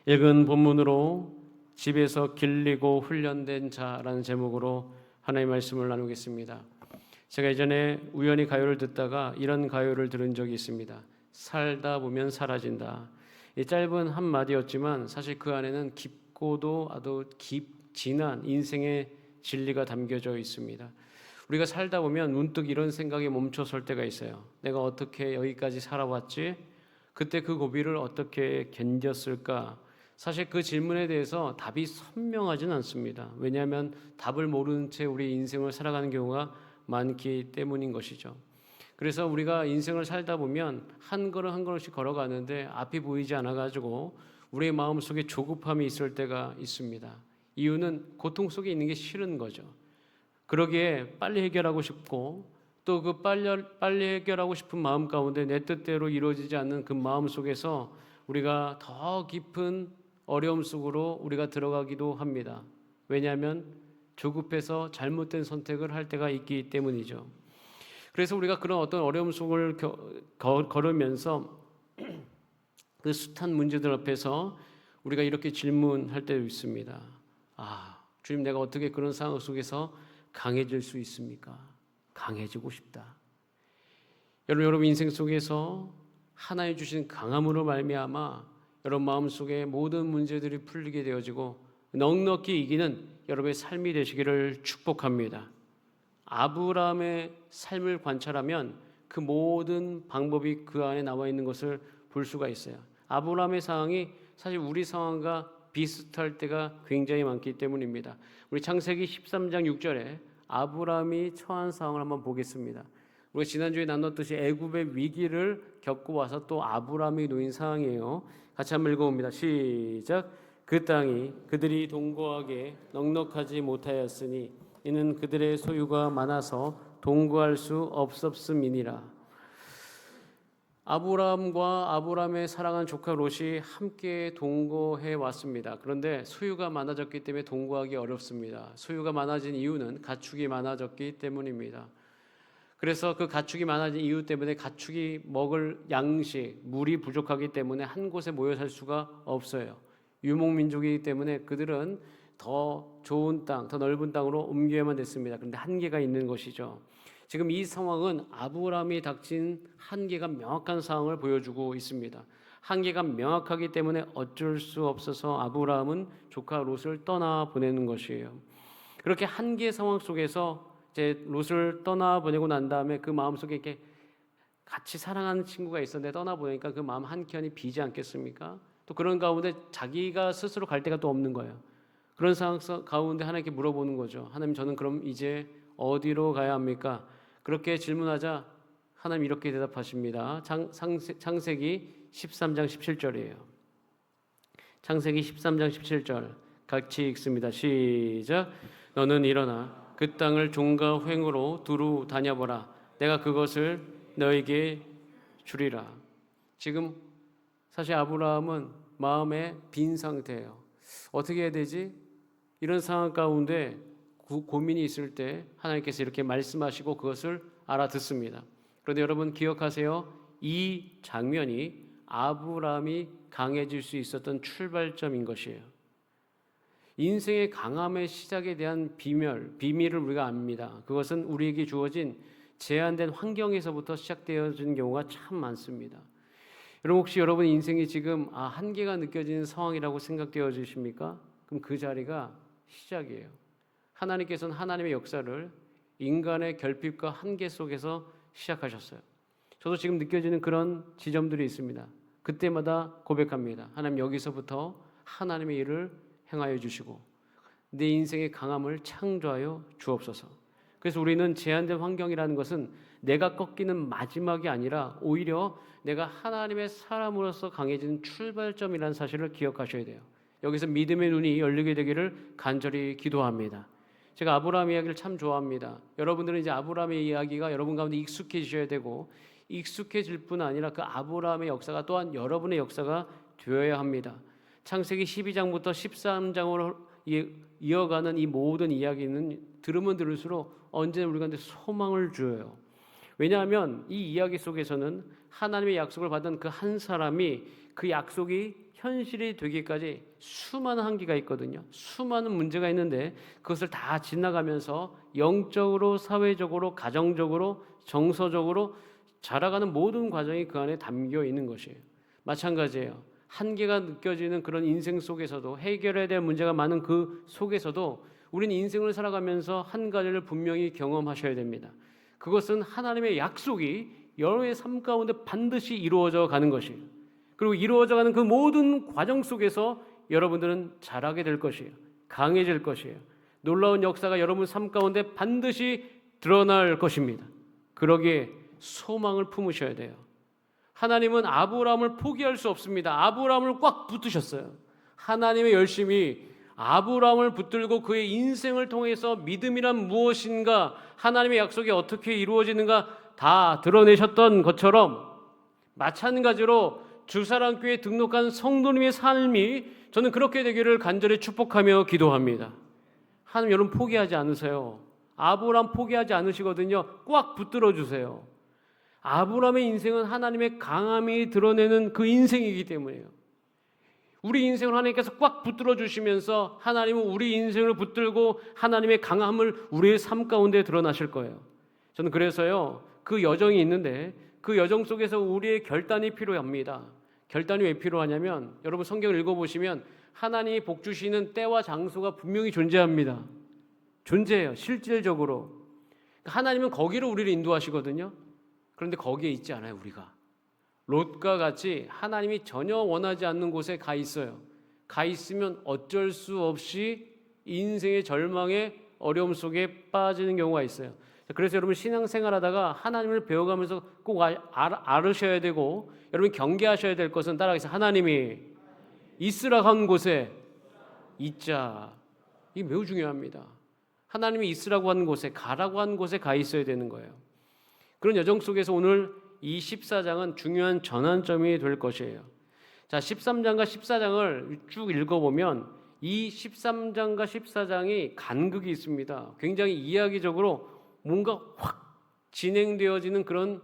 읽은 본문으로 집에서 길리고 훈련된 자라는 제목으로 하나님의 말씀을 나누겠습니다. 제가 예전에 우연히 가요를 듣다가 이런 가요를 들은 적이 있습니다. 살다 보면 사라진다. 이 짧은 한마디였지만 사실 그 안에는 깊고도 아주 진한 인생의 진리가 담겨져 있습니다. 우리가 살다 보면 문득 이런 생각이 멈춰설 때가 있어요. 내가 어떻게 여기까지 살아왔지? 그때 그 고비를 어떻게 견뎠을까? 사실 그 질문에 대해서 답이 선명하진 않습니다. 왜냐하면 답을 모르는 채 우리 인생을 살아가는 경우가 많기 때문인 것이죠. 그래서 우리가 인생을 살다 보면 한 걸음 한 걸음씩 걸어가는데 앞이 보이지 않아가지고 우리의 마음속에 조급함이 있을 때가 있습니다. 이유는 고통 속에 있는 게 싫은 거죠. 그러기에 빨리 해결하고 싶고 또 그 빨리 해결하고 싶은 마음 가운데 내 뜻대로 이루어지지 않는 그 마음 속에서 우리가 더 깊은 어려움 속으로 우리가 들어가기도 합니다. 왜냐하면 조급해서 잘못된 선택을 할 때가 있기 때문이죠. 그래서 우리가 그런 어떤 어려움 속을 걸으면서 그 숱한 문제들 앞에서 우리가 이렇게 질문할 때도 있습니다. 주님, 내가 어떻게 그런 상황 속에서 강해질 수 있습니까? 강해지고 싶다. 여러분 인생 속에서 하나님 주신 강함으로 말미암아 여러분 마음속에 모든 문제들이 풀리게 되어지고 넉넉히 이기는 여러분의 삶이 되시기를 축복합니다. 아브라함의 삶을 관찰하면 그 모든 방법이 그 안에 나와 있는 것을 볼 수가 있어요. 아브라함의 상황이 사실 우리 상황과 비슷할 때가 굉장히 많기 때문입니다. 우리 창세기 13장 6절에 아브라함이 처한 상황을 한번 보겠습니다. 우리가 지난주에 나눴듯이 애굽의 위기를 겪고 와서 또 아브라함이 놓인 상황이에요. 같이 한번 읽어봅니다. 시작. 그 땅이 그들이 동거하게 넉넉하지 못하였으니 이는 그들의 소유가 많아서 동거할 수 없었음이니라. 아브라함과 아브라함의 사랑한 조카 롯이 함께 동거해 왔습니다. 그런데 소유가 많아졌기 때문에 동거하기 어렵습니다. 소유가 많아진 이유는 가축이 많아졌기 때문입니다. 그래서 그 가축이 많아진 이유 때문에 가축이 먹을 양식, 물이 부족하기 때문에 한 곳에 모여 살 수가 없어요. 유목민족이기 때문에 그들은 더 좋은 땅, 더 넓은 땅으로 옮겨야만 됐습니다. 그런데 한계가 있는 것이죠. 지금 이 상황은 아브라함이 닥친 한계가 명확한 상황을 보여주고 있습니다. 한계가 명확하기 때문에 어쩔 수 없어서 아브라함은 조카 롯을 떠나보내는 것이에요. 그렇게 한계 상황 속에서 이제 롯을 떠나보내고 난 다음에 그 마음속에 이렇게 같이 사랑하는 친구가 있었는데 떠나보니까 그 마음 한켠이 비지 않겠습니까? 또 그런 가운데 자기가 스스로 갈 데가 또 없는 거예요. 그런 상황 가운데 하나님께 물어보는 거죠. 하나님, 저는 그럼 이제 어디로 가야 합니까? 그렇게 질문하자 하나님 이렇게 대답하십니다. 창세기 13장 17절이에요. 창세기 13장 17절 같이 읽습니다. 시작. 너는 일어나 그 땅을 종과 횡으로 두루 다녀보라. 내가 그것을 너에게 주리라. 지금 사실 아브라함은 마음에 빈 상태예요. 어떻게 해야 되지? 이런 상황 가운데 고민이 있을 때 하나님께서 이렇게 말씀하시고 그것을 알아듣습니다. 그런데 여러분 기억하세요. 이 장면이 아브라함이 강해질 수 있었던 출발점인 것이에요. 인생의 강함의 시작에 대한 비밀을 우리가 압니다. 그것은 우리에게 주어진 제한된 환경에서부터 시작되어지는 경우가 참 많습니다. 여러분 혹시 여러분 인생이 지금 한계가 느껴지는 상황이라고 생각되어지십니까? 그럼 그 자리가 시작이에요. 하나님께서는 하나님의 역사를 인간의 결핍과 한계 속에서 시작하셨어요. 저도 지금 느껴지는 그런 지점들이 있습니다. 그때마다 고백합니다. 하나님, 여기서부터 하나님의 일을 행하여 주시고 내 인생의 강함을 창조하여 주옵소서. 그래서 우리는 제한된 환경이라는 것은 내가 꺾이는 마지막이 아니라 오히려 내가 하나님의 사람으로서 강해지는 출발점이라는 사실을 기억하셔야 돼요. 여기서 믿음의 눈이 열리게 되기를 간절히 기도합니다. 제가 아브라함 이야기를 참 좋아합니다. 여러분들은 이제 아브라함의 이야기가 여러분 가운데 익숙해지셔야 되고 익숙해질 뿐 아니라 그 아브라함의 역사가 또한 여러분의 역사가 되어야 합니다. 창세기 12장부터 13장으로 이어가는 이 모든 이야기는 들으면 들을수록 언제나 우리 가운데 소망을 주어요. 왜냐하면 이 이야기 속에서는 하나님의 약속을 받은 그 한 사람이 그 약속이 현실이 되기까지 수많은 한계가 있거든요. 수많은 문제가 있는데 그것을 다 지나가면서 영적으로, 사회적으로, 가정적으로, 정서적으로 자라가는 모든 과정이 그 안에 담겨 있는 것이에요. 마찬가지예요. 한계가 느껴지는 그런 인생 속에서도, 해결해야 될 문제가 많은 그 속에서도 우리는 인생을 살아가면서 한 가지를 분명히 경험하셔야 됩니다. 그것은 하나님의 약속이 여러분의 삶 가운데 반드시 이루어져 가는 것이에요. 그리고 이루어져 가는 그 모든 과정 속에서 여러분들은 자라게 될 것이에요. 강해질 것이에요. 놀라운 역사가 여러분 삶 가운데 반드시 드러날 것입니다. 그러기에 소망을 품으셔야 돼요. 하나님은 아브라함을 포기할 수 없습니다. 아브라함을 꽉 붙드셨어요. 하나님의 열심이 아브라함을 붙들고 그의 인생을 통해서 믿음이란 무엇인가, 하나님의 약속이 어떻게 이루어지는가 다 드러내셨던 것처럼, 마찬가지로 주사랑교회에 등록한 성도님의 삶이 저는 그렇게 되기를 간절히 축복하며 기도합니다. 하나님, 여러분 포기하지 않으세요. 아브라함 포기하지 않으시거든요. 꽉 붙들어 주세요. 아브라함의 인생은 하나님의 강함이 드러내는 그 인생이기 때문이에요. 우리 인생을 하나님께서 꽉 붙들어 주시면서 하나님은 우리 인생을 붙들고 하나님의 강함을 우리의 삶 가운데 드러나실 거예요. 저는 그래서요, 그 여정이 있는데 그 여정 속에서 우리의 결단이 필요합니다. 결단이 왜 필요하냐면, 여러분 성경을 읽어보시면 하나님이 복 주시는 때와 장소가 분명히 존재합니다. 존재해요. 실질적으로. 하나님은 거기로 우리를 인도하시거든요. 그런데 거기에 있지 않아요. 우리가 롯과 같이 하나님이 전혀 원하지 않는 곳에 가 있어요. 가 있으면 어쩔 수 없이 인생의 절망의 어려움 속에 빠지는 경우가 있어요. 그래서 여러분 신앙생활하다가 하나님을 배워가면서 꼭 알으셔야 되고, 여러분 경계하셔야 될 것은 따라가서 하나님이 있으라고 한 곳에 있자. 이게 매우 중요합니다. 하나님이 있으라고 한 곳에, 가라고 한 곳에 가 있어야 되는 거예요. 그런 여정 속에서 오늘 이 14장은 중요한 전환점이 될 것이에요. 자, 13장과 14장을 쭉 읽어보면 이 13장과 14장이 간극이 있습니다. 굉장히 이야기적으로 뭔가 확 진행되어지는 그런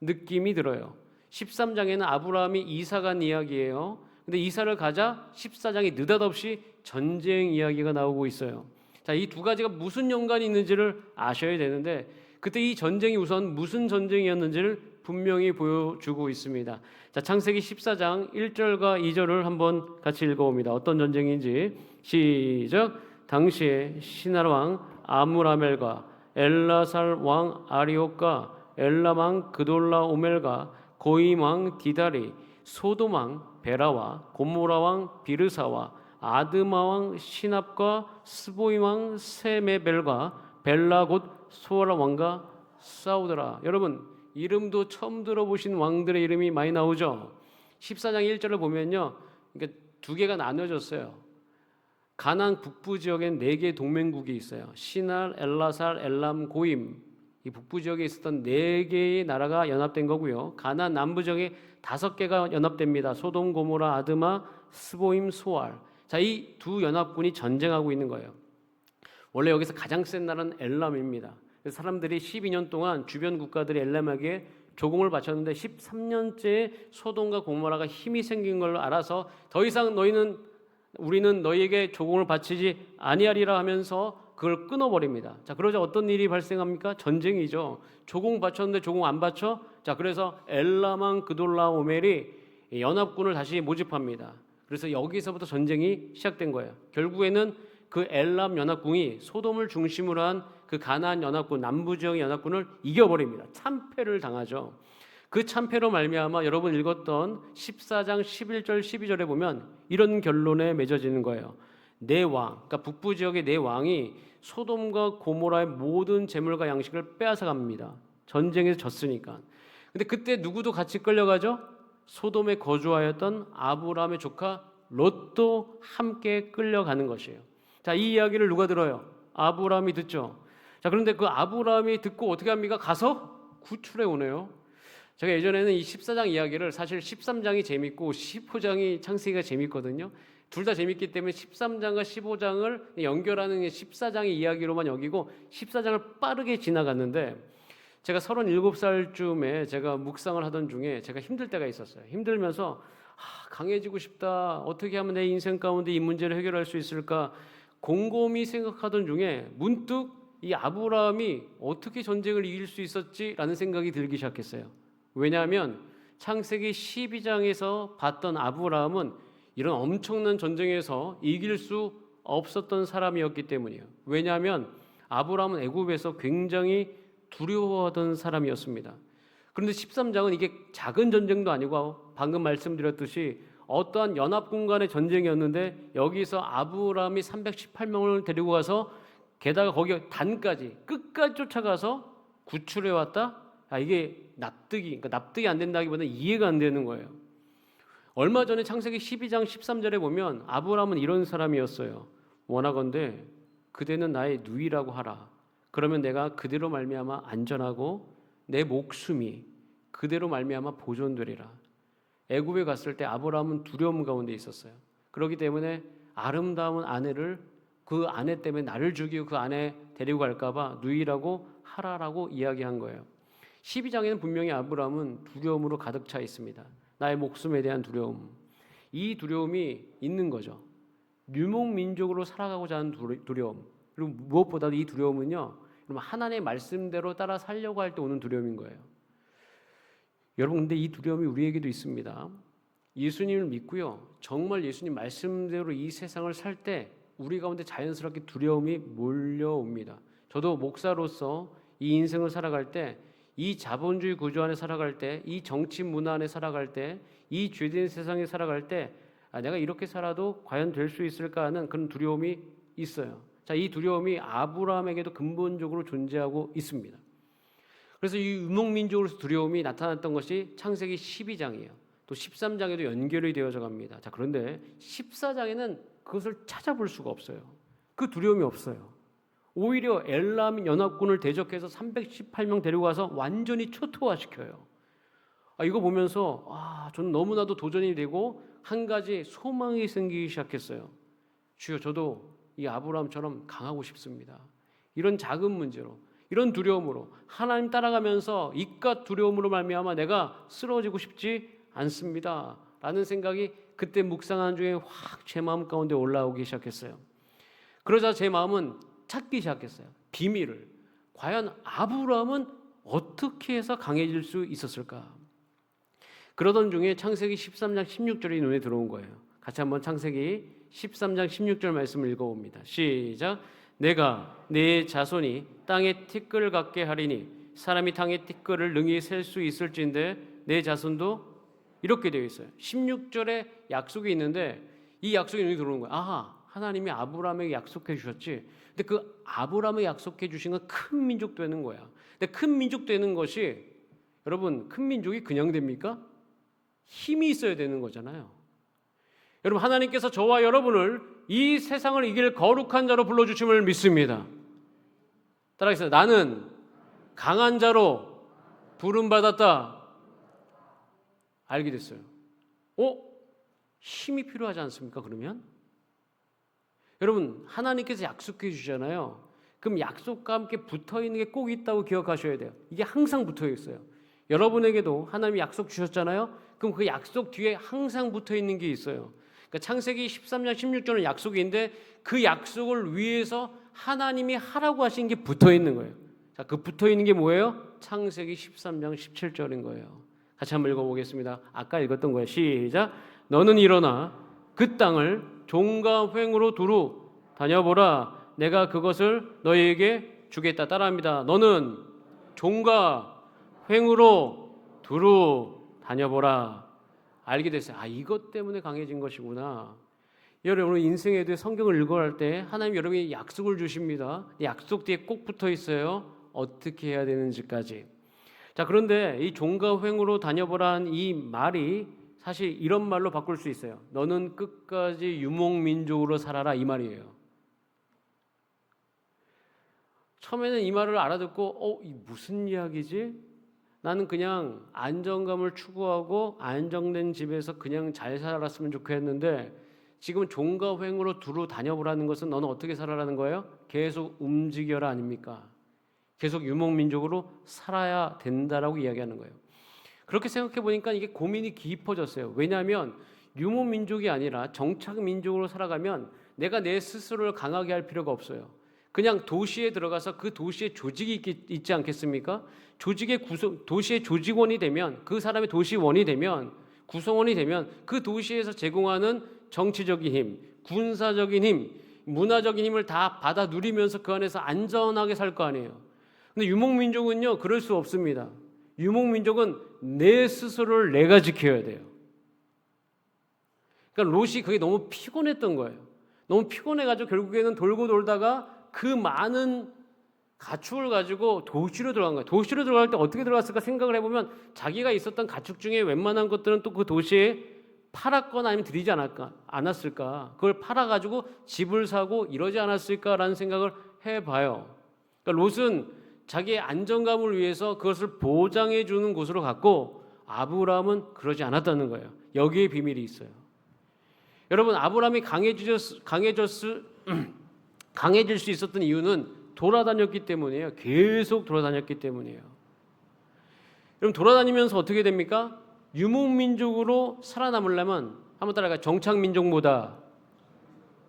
느낌이 들어요. 13장에는 아브라함이 이사 간 이야기예요. 근데 이사를 가자 14장이 느닷없이 전쟁 이야기가 나오고 있어요. 자, 이 두 가지가 무슨 연관이 있는지를 아셔야 되는데, 그때 이 전쟁이 우선 무슨 전쟁이었는지를 분명히 보여주고 있습니다. 자, 창세기 14장 1절과 2절을 한번 같이 읽어봅니다. 어떤 전쟁인지 시작. 당시에 시나라 왕 아므라멜과 엘라살 왕 아리옥과 엘람 왕 그돌라오멜과 고임 왕 디다리, 소돔 왕 베라와 고모라 왕 비르사와 아드마 왕 시납과 스보임 왕 세메벨과 벨라 곧 소아라 왕과 싸우더라. 여러분 이름도 처음 들어보신 왕들의 이름이 많이 나오죠. 14장 1절을 보면요, 그러니까 두 개가 나눠졌어요. 가나안 북부 지역엔 4개의 동맹국이 있어요. 시날, 엘라살, 엘람, 고임. 이 북부 지역에 있었던 4개의 나라가 연합된 거고요. 가나안 남부 지역에 5개가 연합됩니다. 소돔, 고모라, 아드마, 스보임, 소알. 자, 이 두 연합군이 전쟁하고 있는 거예요. 원래 여기서 가장 센 나라는 엘람입니다. 그래서 사람들이 12년 동안 주변 국가들이 엘람에게 조공을 바쳤는데 13년째 소돔과 고모라가 힘이 생긴 걸 알아서 더 이상 우리는 너희에게 조공을 바치지 아니하리라 하면서 그걸 끊어버립니다. 자, 그러자 어떤 일이 발생합니까? 전쟁이죠. 조공 바쳤는데 조공 안 바쳐? 자, 그래서 엘라만 그돌라오멜이 연합군을 다시 모집합니다. 그래서 여기서부터 전쟁이 시작된 거예요. 결국에는 그 엘람 연합군이 소돔을 중심으로 한 그 가나안 연합군, 남부 지역 연합군을 이겨버립니다. 참패를 당하죠. 그 참패로 말미암아 여러분 읽었던 14장 11절 12절에 보면 이런 결론에 맺어지는 거예요. 네 왕, 그러니까 북부 지역의 네 왕이 소돔과 고모라의 모든 재물과 양식을 빼앗아 갑니다. 전쟁에서 졌으니까. 근데 그때 누구도 같이 끌려가죠? 소돔에 거주하였던 아브라함의 조카 롯도 함께 끌려가는 것이에요. 자, 이 이야기를 누가 들어요? 아브라함이 듣죠. 자, 그런데 그 아브라함이 듣고 어떻게 합니까? 가서 구출해 오네요. 제가 예전에는 이 14장 이야기를, 사실 13장이 재밌고 15장이 창세기가 재밌거든요. 둘 다 재밌기 때문에 13장과 15장을 연결하는 14장의 이야기로만 여기고 14장을 빠르게 지나갔는데, 제가 37살쯤에 제가 묵상을 하던 중에 제가 힘들 때가 있었어요. 힘들면서 강해지고 싶다. 어떻게 하면 내 인생 가운데 이 문제를 해결할 수 있을까? 곰곰이 생각하던 중에 문득 이 아브라함이 어떻게 전쟁을 이길 수 있었지라는 생각이 들기 시작했어요. 왜냐하면 창세기 12장에서 봤던 아브라함은 이런 엄청난 전쟁에서 이길 수 없었던 사람이었기 때문이에요. 왜냐하면 아브라함은 애굽에서 굉장히 두려워하던 사람이었습니다. 그런데 13장은 이게 작은 전쟁도 아니고 방금 말씀드렸듯이 어떠한 연합군 간의 전쟁이었는데 여기서 아브라함이 318명을 데리고 가서 게다가 거기 단까지 끝까지 쫓아가서 구출해 왔다? 이게 납득이 안 된다기보다는 이해가 안 되는 거예요. 얼마 전에 창세기 12장 13절에 보면 아브라함은 이런 사람이었어요. 원하건대 그대는 나의 누이라고 하라. 그러면 내가 그대로 말미암아 안전하고 내 목숨이 그대로 말미암아 보존되리라. 애굽에 갔을 때 아브라함은 두려움 가운데 있었어요. 그렇기 때문에 아름다운 아내를 그 아내 때문에 나를 죽이고 그 아내 데리고 갈까 봐 누이라고 하라라고 이야기한 거예요. 12장에는 분명히 아브라함은 두려움으로 가득 차 있습니다. 나의 목숨에 대한 두려움. 이 두려움이 있는 거죠. 유목민족으로 살아가고자 하는 두려움. 그리고 무엇보다도 이 두려움은요, 하나님의 말씀대로 따라 살려고 할 때 오는 두려움인 거예요. 여러분, 근데 이 두려움이 우리에게도 있습니다. 예수님을 믿고요, 정말 예수님 말씀대로 이 세상을 살 때 우리 가운데 자연스럽게 두려움이 몰려옵니다. 저도 목사로서 이 인생을 살아갈 때, 이 자본주의 구조 안에 살아갈 때, 이 정치 문화 안에 살아갈 때, 이 죄된 세상에 살아갈 때 내가 이렇게 살아도 과연 될 수 있을까 하는 그런 두려움이 있어요. 자, 이 두려움이 아브라함에게도 근본적으로 존재하고 있습니다. 그래서 이 유목민족으로서 두려움이 나타났던 것이 창세기 12장이에요. 또 13장에도 연결이 되어져 갑니다. 자, 그런데 14장에는 그것을 찾아볼 수가 없어요. 그 두려움이 없어요. 오히려 엘람 연합군을 대적해서 318명 데리고 가서 완전히 초토화시켜요. 이거 보면서 저는 너무나도 도전이 되고 한 가지 소망이 생기기 시작했어요. 주여, 저도 이 아브라함처럼 강하고 싶습니다. 이런 작은 문제로, 이런 두려움으로 하나님 따라가면서 이깟 두려움으로 말미암아 내가 쓰러지고 싶지 않습니다. 라는 생각이 그때 묵상하는 중에 확 제 마음 가운데 올라오기 시작했어요. 그러자 제 마음은 찾기 시작했어요. 비밀을. 과연 아브라함은 어떻게 해서 강해질 수 있었을까? 그러던 중에 창세기 13장 16절이 눈에 들어온 거예요. 같이 한번 창세기 13장 16절 말씀을 읽어봅니다. 시작. 내가 내 자손이 땅에 티끌 같게 하리니 사람이 땅의 티끌을 능히 셀 수 있을진데 내 자손도 이렇게 되어 있어요. 16절에 약속이 있는데 이 약속이 눈에 들어오는 거예요. 하나님이 아브라함에게 약속해 주셨지. 근데 그 아브라함에게 약속해 주신 건 큰 민족 되는 거야. 근데 큰 민족 되는 것이, 여러분, 큰 민족이 그냥 됩니까? 힘이 있어야 되는 거잖아요. 여러분, 하나님께서 저와 여러분을 이 세상을 이길 거룩한 자로 불러주심을 믿습니다. 따라하겠습니다. 나는 강한 자로 부름받았다. 알게 됐어요. 힘이 필요하지 않습니까? 그러면 여러분, 하나님께서 약속해 주잖아요. 그럼 약속과 함께 붙어있는 게 꼭 있다고 기억하셔야 돼요. 이게 항상 붙어 있어요. 여러분에게도 하나님이 약속 주셨잖아요. 그럼 그 약속 뒤에 항상 붙어있는 게 있어요. 그러니까 창세기 13장 16절은 약속인데 그 약속을 위해서 하나님이 하라고 하신 게 붙어있는 거예요. 자, 그 붙어있는 게 뭐예요? 창세기 13장 17절인 거예요. 같이 한번 읽어보겠습니다. 아까 읽었던 거예요. 시작. 너는 일어나 그 땅을 종과 횡으로 두루 다녀보라. 내가 그것을 너희에게 주겠다. 따라합니다. 너는 종과 횡으로 두루 다녀보라. 알게 됐어요. 이것 때문에 강해진 것이구나. 여러분, 인생에도 성경을 읽어갈 때 하나님 여러분이 약속을 주십니다. 약속 뒤에 꼭 붙어 있어요. 어떻게 해야 되는지까지. 자, 그런데 이 종과 횡으로 다녀보라는 이 말이 사실 이런 말로 바꿀 수 있어요. 너는 끝까지 유목민족으로 살아라, 이 말이에요. 처음에는 이 말을 알아듣고 이 무슨 이야기지? 나는 그냥 안정감을 추구하고 안정된 집에서 그냥 잘 살았으면 좋겠는데 지금 종과 횡으로 두루 다녀보라는 것은 너는 어떻게 살아라는 거예요? 계속 움직여라 아닙니까? 계속 유목민족으로 살아야 된다라고 이야기하는 거예요. 그렇게 생각해 보니까 이게 고민이 깊어졌어요. 왜냐하면 유목민족이 아니라 정착민족으로 살아가면 내가 내 스스로를 강하게 할 필요가 없어요. 그냥 도시에 들어가서 그 도시의 조직이 있지 않겠습니까? 도시의 조직원이 되면, 그 사람의 도시원이 되면, 구성원이 되면 그 도시에서 제공하는 정치적인 힘, 군사적인 힘, 문화적인 힘을 다 받아 누리면서 그 안에서 안전하게 살 거 아니에요. 근데 유목민족은요, 그럴 수 없습니다. 유목민족은 내 스스로를 내가 지켜야 돼요. 그러니까 롯이 그게 너무 피곤했던 거예요. 너무 피곤해가지고 결국에는 돌고 돌다가 그 많은 가축을 가지고 도시로 들어간 거예요. 도시로 들어갈 때 어떻게 들어갔을까 생각을 해보면 자기가 있었던 가축 중에 웬만한 것들은 또 그 도시에 팔았거나 아니면 들이지 않았을까. 그걸 팔아가지고 집을 사고 이러지 않았을까라는 생각을 해봐요. 그러니까 롯은 자기의 안정감을 위해서 그것을 보장해 주는 곳으로 갔고 아브라함은 그러지 않았다는 거예요. 여기에 비밀이 있어요. 여러분, 아브라함이 강해질 수 있었던 이유는 돌아다녔기 때문이에요. 계속 돌아다녔기 때문이에요. 여러분, 돌아다니면서 어떻게 됩니까? 유목민족으로 살아남으려면 한번 따라가, 정착민족보다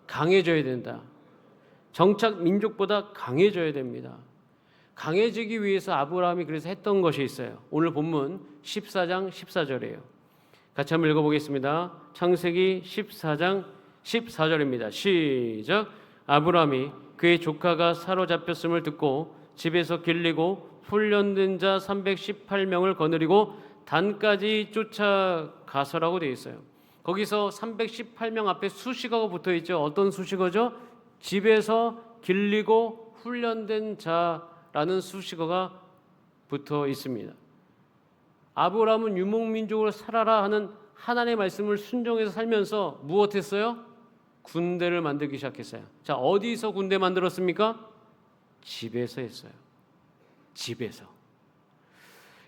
강해져야 된다. 정착민족보다 강해져야 됩니다. 강해지기 위해서 아브라함이 그래서 했던 것이 있어요. 오늘 본문 14장 14절이에요. 같이 한번 읽어보겠습니다. 창세기 14장 14절입니다. 시작. 아브라함이 그의 조카가 사로잡혔음을 듣고 집에서 길리고 훈련된 자 318명을 거느리고 단까지 쫓아가서라고 되어 있어요. 거기서 318명 앞에 수식어가 붙어 있죠. 어떤 수식어죠? 집에서 길리고 훈련된 자라는 수식어가 붙어 있습니다. 아브라함은 유목민족으로 살아라 하는 하나님의 말씀을 순종해서 살면서 무엇했어요? 군대를 만들기 시작했어요. 자, 어디서 군대 만들었습니까? 집에서 했어요. 집에서.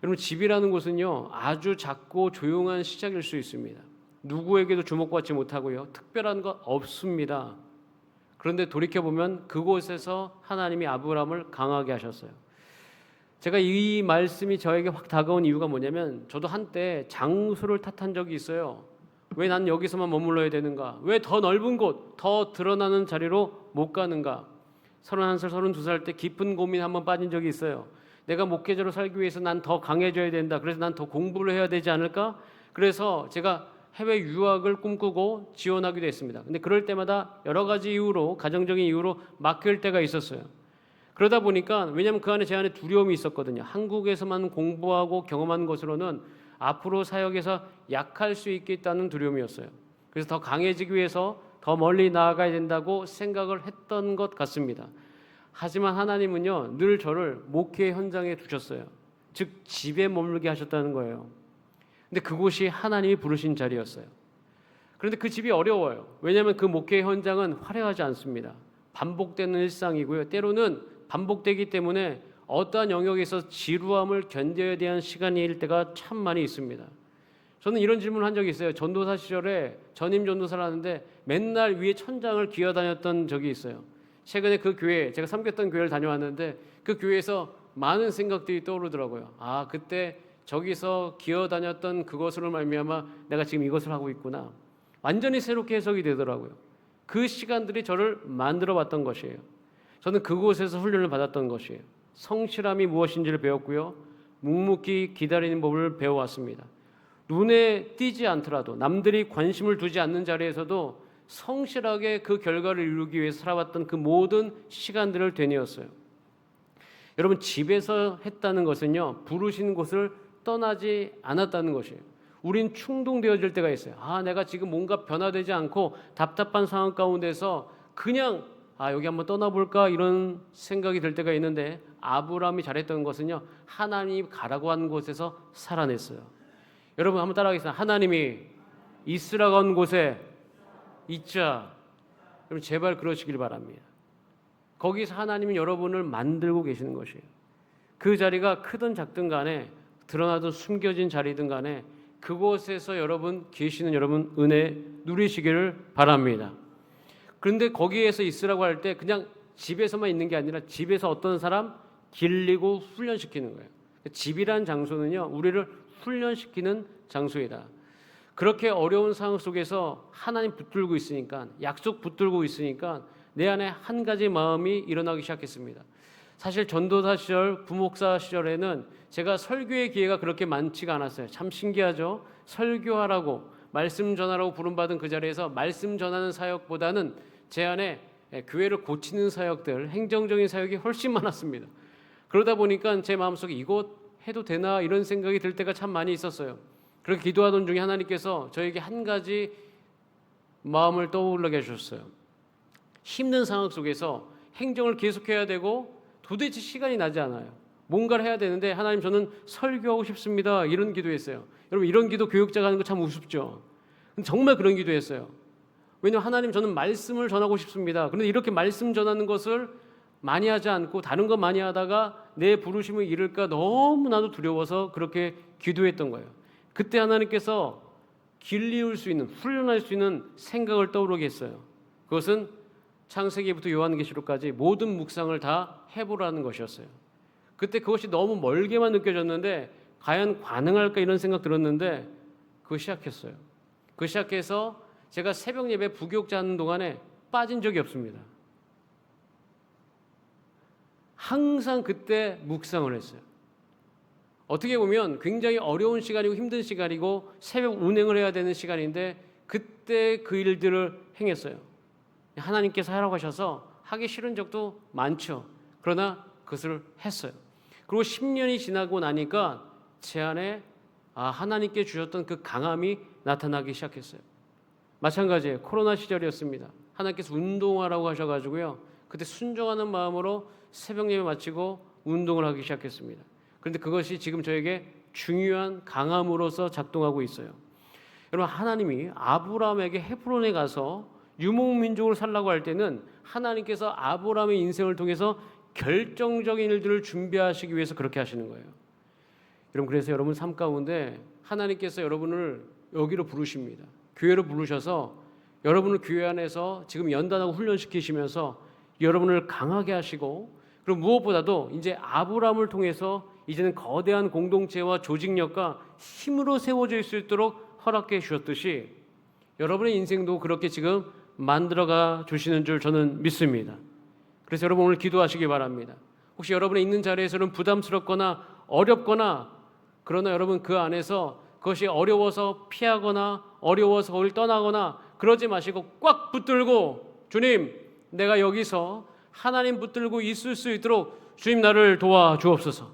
여러분, 집이라는 곳은요, 아주 작고 조용한 시작일 수 있습니다. 누구에게도 주목받지 못하고요, 특별한 것 없습니다. 그런데 돌이켜보면 그곳에서 하나님이 아브라함을 강하게 하셨어요. 제가 이 말씀이 저에게 확 다가온 이유가 뭐냐면, 저도 한때 장소를 탓한 적이 있어요. 왜 난 여기서만 머물러야 되는가? 왜 더 넓은 곳, 더 드러나는 자리로 못 가는가? 31살, 32살 때 깊은 고민 한번 빠진 적이 있어요. 내가 목회자로 살기 위해서 난 더 강해져야 된다. 그래서 난 더 공부를 해야 되지 않을까? 그래서 제가 해외 유학을 꿈꾸고 지원하기도 했습니다. 근데 그럴 때마다 여러 가지 이유로, 가정적인 이유로 막힐 때가 있었어요. 그러다 보니까, 왜냐하면 그 안에 제 안에 두려움이 있었거든요. 한국에서만 공부하고 경험한 것으로는 앞으로 사역에서 약할 수 있겠다는 두려움이었어요. 그래서 더 강해지기 위해서 더 멀리 나아가야 된다고 생각을 했던 것 같습니다. 하지만 하나님은요, 늘 저를 목회 현장에 두셨어요. 즉 집에 머물게 하셨다는 거예요. 근데 그곳이 하나님이 부르신 자리였어요. 그런데 그 집이 어려워요. 왜냐하면 그 목회 현장은 화려하지 않습니다. 반복되는 일상이고요. 때로는 반복되기 때문에 어떠한 영역에서 지루함을 견뎌야 되는 시간일 때가 참 많이 있습니다. 저는 이런 질문을 한 적이 있어요. 전도사 시절에 전임 전도사를 하는데 맨날 위에 천장을 기어다녔던 적이 있어요. 최근에 그 교회, 제가 섬겼던 교회를 다녀왔는데 그 교회에서 많은 생각들이 떠오르더라고요. 아, 그때 저기서 기어다녔던 그것으로 말미암아 내가 지금 이것을 하고 있구나. 완전히 새롭게 해석이 되더라고요. 그 시간들이 저를 만들어봤던 것이에요. 저는 그곳에서 훈련을 받았던 것이에요. 성실함이 무엇인지를 배웠고요, 묵묵히 기다리는 법을 배워왔습니다. 눈에 띄지 않더라도, 남들이 관심을 두지 않는 자리에서도 성실하게 그 결과를 이루기 위해 살아왔던 그 모든 시간들을 되뇌었어요. 여러분, 집에서 했다는 것은요, 부르신 곳을 떠나지 않았다는 것이에요. 우린 충동되어질 때가 있어요. 아, 내가 지금 뭔가 변화되지 않고 답답한 상황 가운데서 그냥 여기 한번 떠나볼까 이런 생각이 들 때가 있는데, 아브라함이 잘했던 것은요, 하나님이 가라고 한 곳에서 살아냈어요. 여러분 한번 따라하겠습니다. 하나님이 있으라고 한 곳에 있자. 여러분 제발 그러시길 바랍니다. 거기서 하나님이 여러분을 만들고 계시는 것이에요. 그 자리가 크든 작든 간에, 드러나든 숨겨진 자리든 간에 그곳에서 여러분 계시는 여러분 은혜 누리시기를 바랍니다. 그런데 거기에서 있으라고 할 때 그냥 집에서만 있는 게 아니라 집에서 어떤 사람 길리고 훈련시키는 거예요. 집이라는 장소는요, 우리를 훈련시키는 장소이다. 그렇게 어려운 상황 속에서 하나님 붙들고 있으니까, 약속 붙들고 있으니까 내 안에 한 가지 마음이 일어나기 시작했습니다. 사실 전도사 시절, 부목사 시절에는 제가 설교의 기회가 그렇게 많지가 않았어요. 참 신기하죠. 설교하라고, 말씀 전하라고 부름받은 그 자리에서 말씀 전하는 사역보다는 제 안에 교회를 고치는 사역들, 행정적인 사역이 훨씬 많았습니다. 그러다 보니까 제 마음속에 이거 해도 되나 이런 생각이 들 때가 참 많이 있었어요. 그렇게 기도하던 중에 하나님께서 저에게 한 가지 마음을 떠올르게 해주셨어요. 힘든 상황 속에서 행정을 계속해야 되고 도대체 시간이 나지 않아요. 뭔가를 해야 되는데 하나님 저는 설교하고 싶습니다. 이런 기도했어요. 여러분 이런 기도 교육자가 하는 거 참 우습죠. 정말 그런 기도했어요. 왜냐하면 하나님 저는 말씀을 전하고 싶습니다. 그런데 이렇게 말씀 전하는 것을 많이 하지 않고 다른 거 많이 하다가 내 부르심을 잃을까 너무나도 두려워서 그렇게 기도했던 거예요. 그때 하나님께서 길리울 수 있는, 훈련할 수 있는 생각을 떠오르게 했어요. 그것은 창세기부터 요한계시록까지 모든 묵상을 다 해보라는 것이었어요. 그때 그것이 너무 멀게만 느껴졌는데 과연 가능할까 이런 생각 들었는데 그거 시작했어요. 그거 시작해서 제가 새벽 예배 부교육자 하는 동안에 빠진 적이 없습니다. 항상 그때 묵상을 했어요. 어떻게 보면 굉장히 어려운 시간이고 힘든 시간이고 새벽 운행을 해야 되는 시간인데 그때 그 일들을 행했어요. 하나님께서 하라고 하셔서 하기 싫은 적도 많죠. 그러나 그것을 했어요. 그리고 10년이 지나고 나니까 제 안에 하나님께 주셨던 그 강함이 나타나기 시작했어요. 마찬가지예요. 코로나 시절이었습니다. 하나님께서 운동하라고 하셔가지고요. 그때 순종하는 마음으로 새벽 예배 마치고 운동을 하기 시작했습니다. 그런데 그것이 지금 저에게 중요한 강함으로서 작동하고 있어요. 여러분 하나님이 아브라함에게 헤브론에 가서 유목민족을 살라고 할 때는 하나님께서 아브라함의 인생을 통해서 결정적인 일들을 준비하시기 위해서 그렇게 하시는 거예요. 여러분 그래서 여러분 삶 가운데 하나님께서 여러분을 여기로 부르십니다. 교회로 부르셔서 여러분을 교회 안에서 지금 연단하고 훈련시키시면서 여러분을 강하게 하시고 그리고 무엇보다도 이제 아브라함을 통해서 이제는 거대한 공동체와 조직력과 힘으로 세워질 수 있도록 허락해 주셨듯이 여러분의 인생도 그렇게 지금 만들어가 주시는 줄 저는 믿습니다. 그래서 여러분 오늘 기도하시기 바랍니다. 혹시 여러분의 있는 자리에서는 부담스럽거나 어렵거나 그러나 여러분 그 안에서 그것이 어려워서 피하거나 어려워서 거길 떠나거나 그러지 마시고 꽉 붙들고 주님 내가 여기서 하나님 붙들고 있을 수 있도록 주님 나를 도와주옵소서.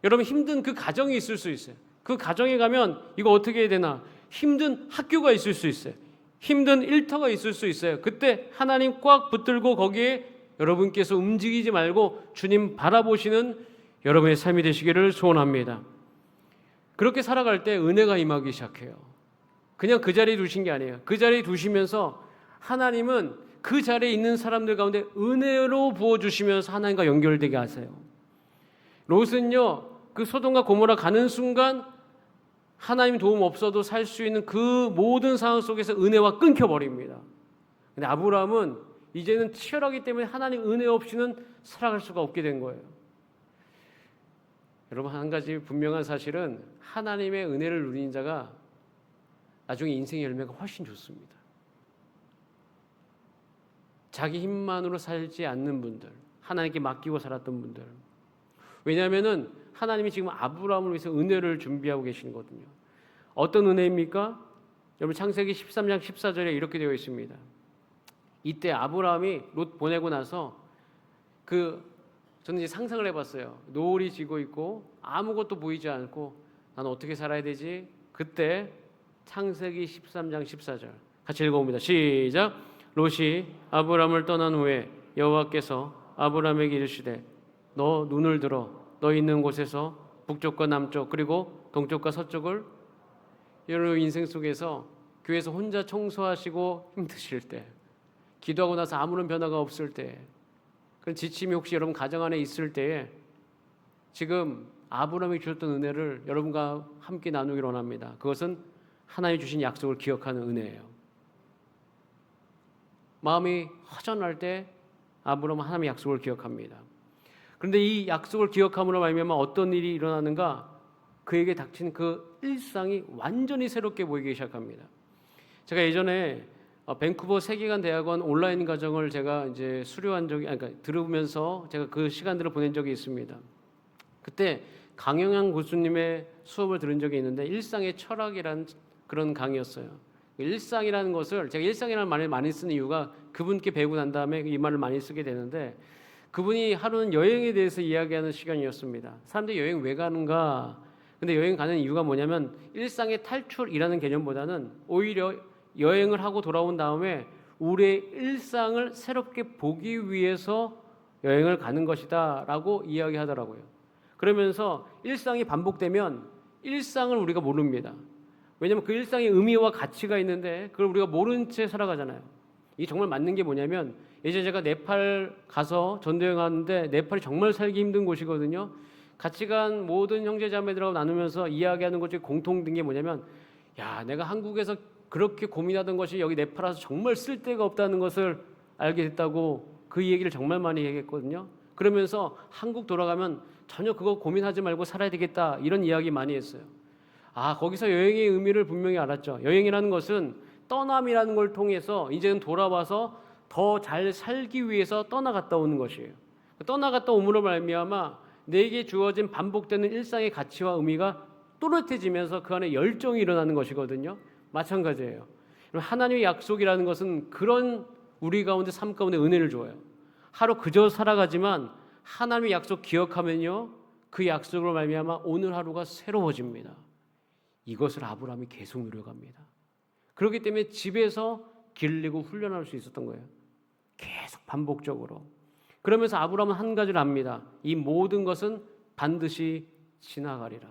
여러분 힘든 그 가정이 있을 수 있어요. 그 가정에 가면 이거 어떻게 해야 되나 힘든 학교가 있을 수 있어요. 힘든 일터가 있을 수 있어요. 그때 하나님 꽉 붙들고 거기에 여러분께서 움직이지 말고 주님 바라보시는 여러분의 삶이 되시기를 소원합니다. 그렇게 살아갈 때 은혜가 임하기 시작해요. 그냥 그 자리에 두신 게 아니에요. 그 자리에 두시면서 하나님은 그 자리에 있는 사람들 가운데 은혜로 부어주시면서 하나님과 연결되게 하세요. 롯은요 그 소돔과 고모라 가는 순간 하나님 도움 없어도 살 수 있는 그 모든 상황 속에서 은혜와 끊겨버립니다. 근데 아브라함은 이제는 치열하기 때문에 하나님 은혜 없이는 살아갈 수가 없게 된 거예요. 여러분 한 가지 분명한 사실은 하나님의 은혜를 누린 자가 나중에 인생의 열매가 훨씬 좋습니다. 자기 힘만으로 살지 않는 분들, 하나님께 맡기고 살았던 분들. 왜냐하면은 하나님이 지금 아브라함을 위해서 은혜를 준비하고 계시거든요. 어떤 은혜입니까? 여러분 창세기 13장 14절에 이렇게 되어 있습니다. 이때 아브라함이 롯 보내고 나서 저는 이제 상상을 해봤어요. 노을이 지고 있고 아무것도 보이지 않고 나는 어떻게 살아야 되지? 그때 창세기 13장 14절 같이 읽어봅니다. 시작. 롯이 아브라함을 떠난 후에 여호와께서 아브라함에게 이르시되 너 눈을 들어 너 있는 곳에서 북쪽과 남쪽 그리고 동쪽과 서쪽을 여러분 인생 속에서 교회에서 혼자 청소하시고 힘드실 때 기도하고 나서 아무런 변화가 없을 때 그런 지침이 혹시 여러분 가정 안에 있을 때에 지금 아브라함이 주셨던 은혜를 여러분과 함께 나누기를 원합니다. 그것은 하나님이 주신 약속을 기억하는 은혜예요. 마음이 허전할 때 아브라함은 하나님의 약속을 기억합니다. 그런데 이 약속을 기억함으로 말미암아 어떤 일이 일어나는가? 그에게 닥친 그 일상이 완전히 새롭게 보이기 시작합니다. 제가 예전에 밴쿠버 세계관 대학원 온라인 과정을 제가 이제 수료한 적이 그러니까 들으면서 제가 그 시간들을 보낸 적이 있습니다. 그때 강영양 교수님의 수업을 들은 적이 있는데 일상의 철학이라는 그런 강의였어요. 일상이라는 것을 제가 일상이라는 말을 많이 쓰는 이유가 그분께 배우고 난 다음에 이 말을 많이 쓰게 되는데 그분이 하루는 여행에 대해서 이야기하는 시간이었습니다. 사람들이 여행 왜 가는가? 근데 여행 가는 이유가 뭐냐면 일상의 탈출이라는 개념보다는 오히려 여행을 하고 돌아온 다음에 우리의 일상을 새롭게 보기 위해서 여행을 가는 것이다 라고 이야기하더라고요. 그러면서 일상이 반복되면 일상을 우리가 모릅니다. 왜냐하면 그 일상에 의미와 가치가 있는데 그걸 우리가 모른 채 살아가잖아요. 이게 정말 맞는 게 뭐냐면 예전에 제가 네팔 가서 전도여행 하는데 네팔이 정말 살기 힘든 곳이거든요. 같이 간 모든 형제자매들하고 나누면서 이야기하는 것 중에 공통된 게 뭐냐면 야, 내가 한국에서 그렇게 고민하던 것이 여기 네팔 와서 정말 쓸데가 없다는 것을 알게 됐다고 그 얘기를 정말 많이 얘기했거든요. 그러면서 한국 돌아가면 전혀 그거 고민하지 말고 살아야 되겠다 이런 이야기 많이 했어요. 아, 거기서 여행의 의미를 분명히 알았죠. 여행이라는 것은 떠남이라는 걸 통해서 이제는 돌아와서 더 잘 살기 위해서 떠나갔다 오는 것이에요. 떠나갔다 오므로 말미암아 내게 주어진 반복되는 일상의 가치와 의미가 또렷해지면서 그 안에 열정이 일어나는 것이거든요. 마찬가지예요. 하나님의 약속이라는 것은 그런 우리 가운데 삶 가운데 은혜를 줘요. 하루 그저 살아가지만 하나님의 약속 기억하면요, 그 약속으로 말미암아 오늘 하루가 새로워집니다. 이것을 아브라함이 계속 누려갑니다. 그렇기 때문에 집에서 길리고 훈련할 수 있었던 거예요. 계속 반복적으로. 그러면서 아브라함은 한 가지를 압니다. 이 모든 것은 반드시 지나가리라.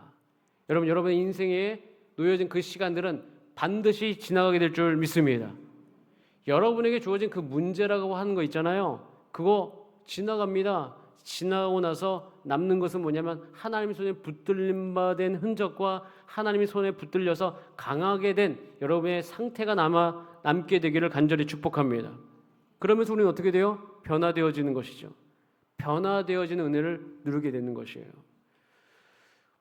여러분의 인생에 놓여진 그 시간들은 반드시 지나가게 될 줄 믿습니다. 여러분에게 주어진 그 문제라고 하는 거 있잖아요. 그거 지나갑니다. 지나고 나서 남는 것은 뭐냐면 하나님의 손에 붙들림 바 된 흔적과 하나님의 손에 붙들려서 강하게 된 여러분의 상태가 남게 되기를 간절히 축복합니다. 그러면서 우리는 어떻게 돼요? 변화되어지는 것이죠. 변화되어지는 은혜를 누리게 되는 것이에요.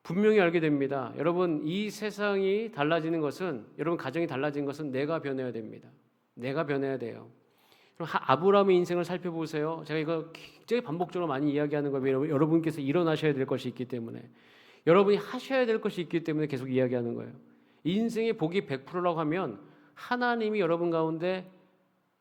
분명히 알게 됩니다. 여러분, 이 세상이 달라지는 것은, 여러분 가정이 달라지는 것은 내가 변해야 됩니다. 내가 변해야 돼요. 아브라함의 인생을 살펴보세요. 제가 이거 굉장히 반복적으로 많이 이야기하는 거예요. 여러분께서 일어나셔야 될 것이 있기 때문에, 여러분이 하셔야 될 것이 있기 때문에 계속 이야기하는 거예요. 인생의 복이 100%라고 하면 하나님이 여러분 가운데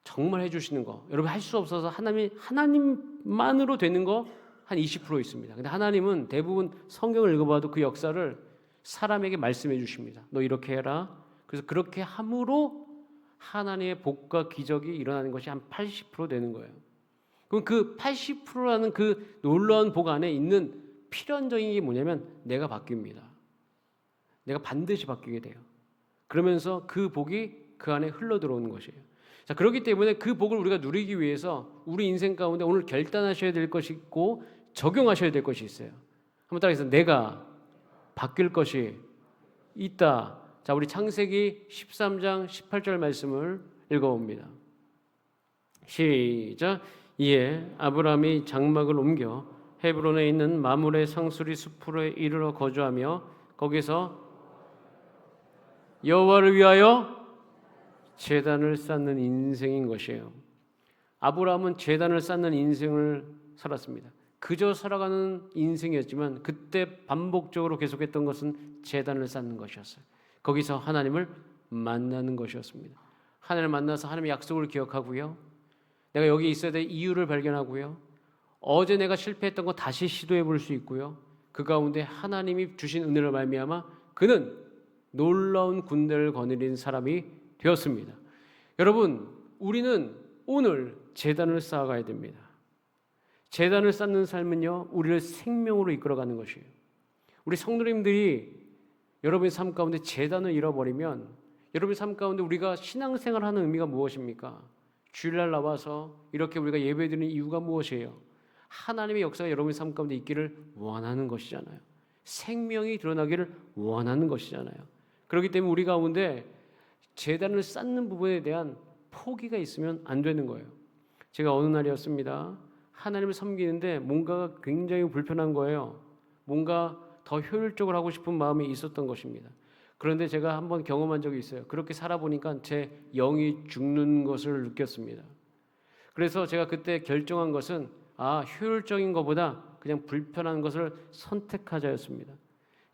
정말 해주시는 거, 여러분 할 수 없어서 하나님만으로 되는 거 한 20% 있습니다. 근데 하나님은 대부분 성경을 읽어봐도 그 역사를 사람에게 말씀해 주십니다. 너 이렇게 해라. 그래서 그렇게 함으로 하나님의 복과 기적이 일어나는 것이 한 80% 되는 거예요. 그럼 그 80%라는 그 놀라운 복 안에 있는 필연적인 게 뭐냐면 내가 바뀝니다. 내가 반드시 바뀌게 돼요. 그러면서 그 복이 그 안에 흘러 들어오는 것이에요. 자, 그렇기 때문에 그 복을 우리가 누리기 위해서 우리 인생 가운데 오늘 결단하셔야 될 것이 있고 적용하셔야 될 것이 있어요. 한번 따라해서 내가 바뀔 것이 있다. 자, 우리 창세기 13장 18절 말씀을 읽어봅니다. 시작. 이에 아브라함이 장막을 옮겨 헤브론에 있는 마므레 상수리 숲으로 이르러 거주하며 거기서 여호와를 위하여 제단을 쌓는 인생인 것이에요. 아브라함은 제단을 쌓는 인생을 살았습니다. 그저 살아가는 인생이었지만 그때 반복적으로 계속했던 것은 제단을 쌓는 것이었어요. 거기서 하나님을 만나는 것이었습니다. 하나님을 만나서 하나님의 약속을 기억하고요. 내가 여기 있어야 될 이유를 발견하고요. 어제 내가 실패했던 거 다시 시도해 볼 수 있고요. 그 가운데 하나님이 주신 은혜를 말미암아 그는 놀라운 군대를 거느린 사람이 되었습니다. 여러분, 우리는 오늘 제단을 쌓아가야 됩니다. 제단을 쌓는 삶은요, 우리를 생명으로 이끌어가는 것이에요. 우리 성도님들이 여러분의 삶 가운데 제단을 잃어버리면 여러분의 삶 가운데 우리가 신앙생활하는 의미가 무엇입니까? 주일날 나와서 이렇게 우리가 예배드리는 이유가 무엇이에요? 하나님의 역사가 여러분의 삶 가운데 있기를 원하는 것이잖아요. 생명이 드러나기를 원하는 것이잖아요. 그렇기 때문에 우리 가운데 제단을 쌓는 부분에 대한 포기가 있으면 안 되는 거예요. 제가 어느 날이었습니다. 하나님을 섬기는데 뭔가가 굉장히 불편한 거예요. 뭔가 더 효율적으로 하고 싶은 마음이 있었던 것입니다. 그런데 제가 한번 경험한 적이 있어요. 그렇게 살아보니까 제 영이 죽는 것을 느꼈습니다. 그래서 제가 그때 결정한 것은 효율적인 것보다 그냥 불편한 것을 선택하자였습니다.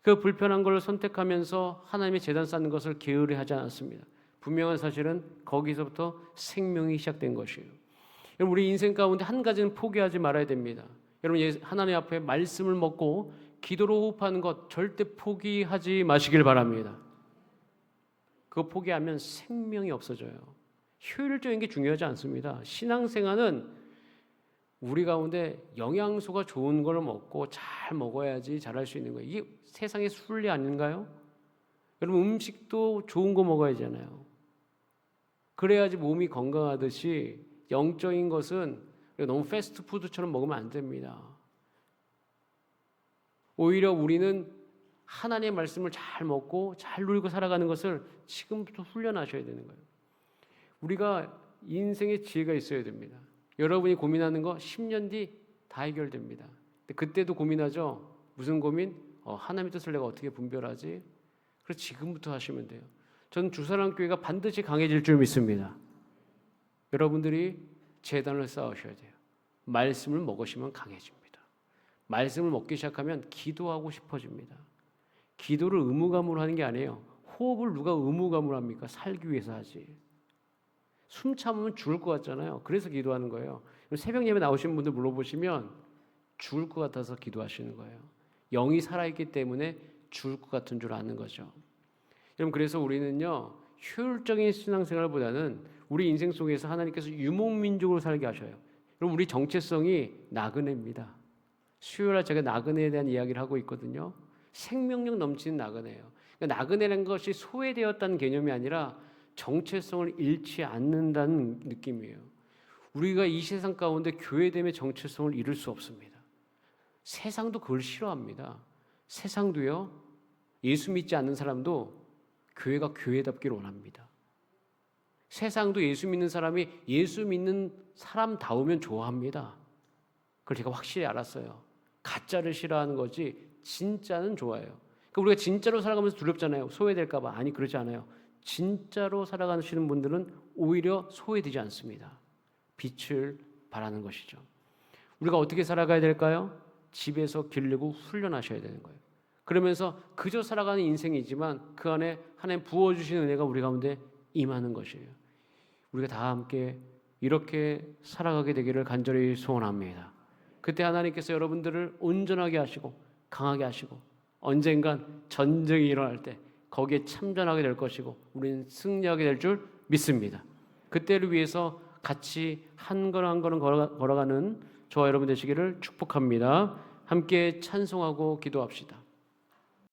그 불편한 걸 선택하면서 하나님의 재단 쌓는 것을 게으르하지 않았습니다. 분명한 사실은 거기서부터 생명이 시작된 것이에요. 여러분, 우리 인생 가운데 한 가지는 포기하지 말아야 됩니다. 여러분, 하나님 앞에 말씀을 먹고 기도로 호흡하는 것 절대 포기하지 마시길 바랍니다. 그거 포기하면 생명이 없어져요. 효율적인 게 중요하지 않습니다. 신앙생활은 우리 가운데 영양소가 좋은 걸 먹고 잘 먹어야지 잘할 수 있는 거예요. 이게 세상의 순리 아닌가요? 여러분, 음식도 좋은 거 먹어야 하잖아요. 그래야지 몸이 건강하듯이 영적인 것은 너무 패스트푸드처럼 먹으면 안 됩니다. 오히려 우리는 하나님의 말씀을 잘 먹고 잘 누리고 살아가는 것을 지금부터 훈련하셔야 되는 거예요. 우리가 인생의 지혜가 있어야 됩니다. 여러분이 고민하는 거 10년 뒤 다 해결됩니다. 근데 그때도 고민하죠. 무슨 고민? 하나님의 뜻을 내가 어떻게 분별하지? 그래서 지금부터 하시면 돼요. 저는 주사랑교회가 반드시 강해질 줄 믿습니다. 여러분들이 재단을 쌓으셔야 돼요. 말씀을 먹으시면 강해집니다. 말씀을 먹기 시작하면 기도하고 싶어집니다. 기도를 의무감으로 하는 게 아니에요. 호흡을 누가 의무감으로 합니까? 살기 위해서 하지. 숨 참으면 죽을 것 같잖아요. 그래서 기도하는 거예요. 새벽 예배 나오신 분들 물어보시면 죽을 것 같아서 기도하시는 거예요. 영이 살아있기 때문에 죽을 것 같은 줄 아는 거죠. 여러분, 그래서 우리는요, 효율적인 신앙생활보다는 우리 인생 속에서 하나님께서 유목민족으로 살게 하셔요. 여러분, 우리 정체성이 나그네입니다. 수요일날 제가 나그네에 대한 이야기를 하고 있거든요. 생명력 넘치는 나그네예요. 그러니까 나그네라는 것이 소외되었다는 개념이 아니라 정체성을 잃지 않는다는 느낌이에요. 우리가 이 세상 가운데 교회됨의 정체성을 잃을 수 없습니다. 세상도 그걸 싫어합니다. 세상도요, 예수 믿지 않는 사람도 교회가 교회답기를 원합니다. 세상도 예수 믿는 사람이 예수 믿는 사람다우면 좋아합니다. 그걸 제가 확실히 알았어요. 가짜를 싫어하는 거지 진짜는 좋아해요. 그러니까 우리가 진짜로 살아가면서 두렵잖아요. 소외될까 봐. 아니, 그렇지 않아요. 진짜로 살아가시는 분들은 오히려 소외되지 않습니다. 빛을 발하는 것이죠. 우리가 어떻게 살아가야 될까요? 집에서 기르고 훈련하셔야 되는 거예요. 그러면서 그저 살아가는 인생이지만 그 안에 하나님 부어주시는 은혜가 우리 가운데 임하는 것이에요. 우리가 다 함께 이렇게 살아가게 되기를 간절히 소원합니다. 그때 하나님께서 여러분들을 온전하게 하시고 강하게 하시고 언젠간 전쟁이 일어날 때 거기에 참전하게 될 것이고 우리는 승리하게 될 줄 믿습니다. 그때를 위해서 같이 한 걸음 한 걸음 걸어가는 저와 여러분 되시기를 축복합니다. 함께 찬송하고 기도합시다.